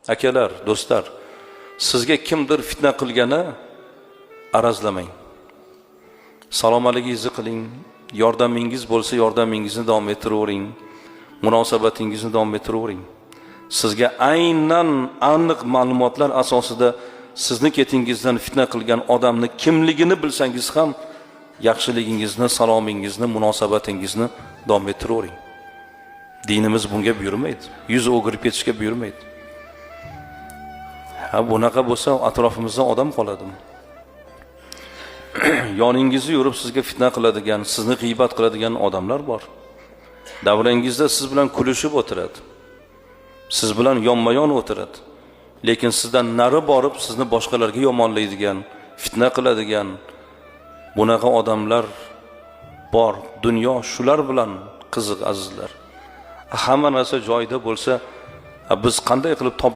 Akalar, do'stlar, sizga kimdir fitna qilgani arazlamang. Salomaligingizni qiling, yordamingiz bo'lsa yordamingizni davom ettiravering, munosabatingizni davom ettiravering. Sizga aynan aniq ma'lumotlar asosida sizni ketingizdan fitna qilgan odamni kimligini bilsangiz ham yaxshiligingizni, salomingizni, munosabatingizni davom ettiravering. Dinimiz bunga buyurmaydi. Yuz o'girib ketishga buyurmaydi. Bunaqa bo'lsa atrofimizda odam qoladimi? Yoningizda yurib sizga fitna qiladigan, sizni g'iybat qiladigan odamlar bor. Davrangizda siz bilan kulishib o'tiradi. Siz bilan yonma-yon o'tiradi. Lekin sizdan nari borib sizni boshqalarga yomonlaydigan, fitna qiladigan bunaqa odamlar bor. Dunyo shular bilan qiziq azizlar. Hamma narsa joyida bo'lsa, biz qanday qilib